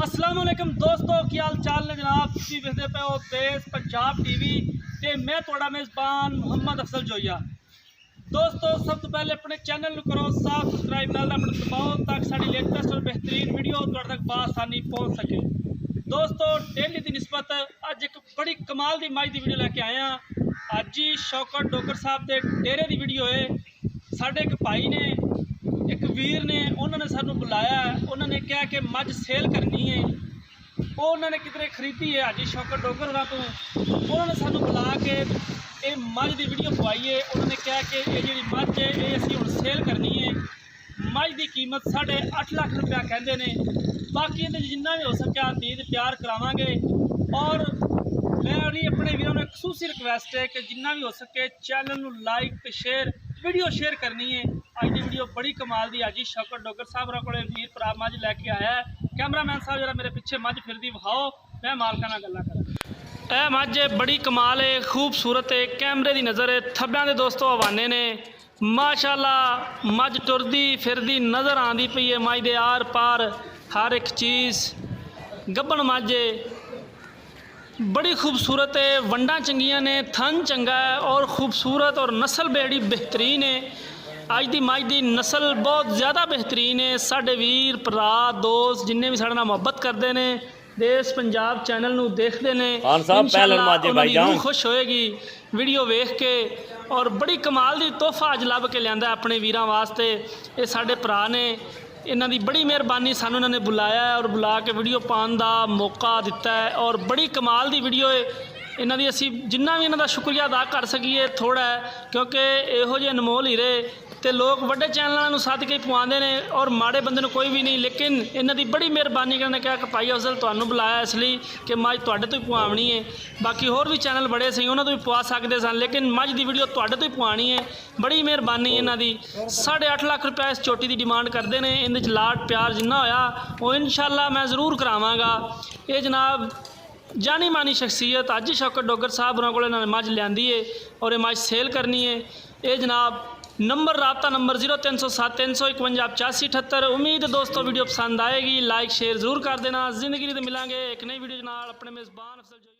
अस्सलाम वालेकुम दोस्तों, की हाल चाल ने जनाब। तुसीं वेखदे पे हो देश पंजाब टीवी ते मैं तुहाडा मेज़बान मुहम्मद अफजल जोइया। दोस्तों, सब तो पहले अपने चैनल नूं करो सब्सक्राइब, नाल बटन दबाओ ताकि साडी लेटेस्ट और बेहतरीन वीडियो तुहाडे तक बआसानी पहुँच सके। दोस्तों, डेली की निस्बत अज एक बड़ी कमाल की मज की वीडियो लैके आए हैं। अज ही शौकत डोगर साहब के डेरे की वीडियो है। साढ़े एक भाई ने, एक वीर ने, उन्होंने सानू बुलाया। उन्होंने कहा कि मज सेल करनी है। वो उन्होंने कितने खरीदी है हाजी शौकत डोगर होना तो। उन्होंने सानू बुला के ये मज की वीडियो पवाई है। उन्होंने कहा कि ये जी मज है ये असी हुण सेल करनी है। मज की कीमत 8.5 लाख रुपया कहते हैं। बाकी इन्हें जिन्ना भी हो सके दीद प्यार करावांगे। और मेरी अपने वीरों ने खसूसी रिक्वेस्ट है कि जिन्ना भी हो सके चैनल नू लाइक ते शेयर वीडियो शेयर करनी है। अज की वीडियो बड़ी कमाल दी। अज शौकत डोगर साहब को वीर भरा मज लैके आया है। कैमरामैन साहब जरा मेरे पिछे मज फिरदी विखाओ, मैं मालका नाल गल्लां करां। यह मज बड़ी कमाल है, खूबसूरत है, कैमरे की नज़र है। थब्बियां दे दोस्तों हवाने ने माशाअल्लाह मज टुरदी फिरदी नज़र आती पई है। मज दे आर पार हर एक चीज़ गब्बन मज है, बड़ी खूबसूरत है। वंडा चंगियां ने, थन चंगा है और खूबसूरत और नस्ल बड़ी बेहतरीन है। अज की मज की नस्ल बहुत ज़्यादा बेहतरीन है। साढ़े वीर भरा दोस्त जिन्हें भी साढ़े नाल मुहब्बत करते हैं, देश पंजाब चैनल नू देखते हैं, इंशाअल्लाह खुश होएगी वीडियो वेख के। और बड़ी कमाल की तोहफा अज लभ के लिया अपने वीरां वास्ते। ये साढ़े भरा ने, इन्हां दी बड़ी मेहरबानी, सानू इन्होंने बुलाया है और बुला के वीडियो पाने का मौका दिता है। और बड़ी कमाल की वीडियो है। इन्हां दी असी जिन्ना भी इन्हां दा शुक्रिया अदा कर सकीए थोड़ा है, क्योंकि इहो ਜਿਹੇ अनमोल हीरे तो लोग वड्डे चैनलों में सद के पवाते हैं और माड़े बंदे कोई भी नहीं। लेकिन इन्हां दी बड़ी मेहरबानी करने कहा कि भाई अफजल तुहानू बुलाया इसलिए कि मज तुहाडे तो ही पवानी है। बाकी होर भी चैनल बड़े सी उन्होंने तो भी पवा सकते सन, लेकिन मज की वीडियो तुहाडे तो ही पवानी है। बड़ी मेहरबानी इन्हां दी। 8.5 लाख रुपया इस चोटी की डिमांड करते हैं। इन लाड प्यार जिन्ना होया वो इंशाअल्लाह मैं ज़रूर करावांगा। ये जनाब जानी मानी शख्सियत अज ही शौकत डोगर साहब उन्होंने को मज लियांदी है और ये मज सेल करनी है। ये जनाब नंबर राबता नंबर 0307 351 85 78। उम्मीद दोस्तों वीडियो पसंद आएगी, लाइक शेयर जरूर कर देना। जिंदगी तो मिलेंगे एक नई वीडियो नाल। अपने मेज़बान अफजल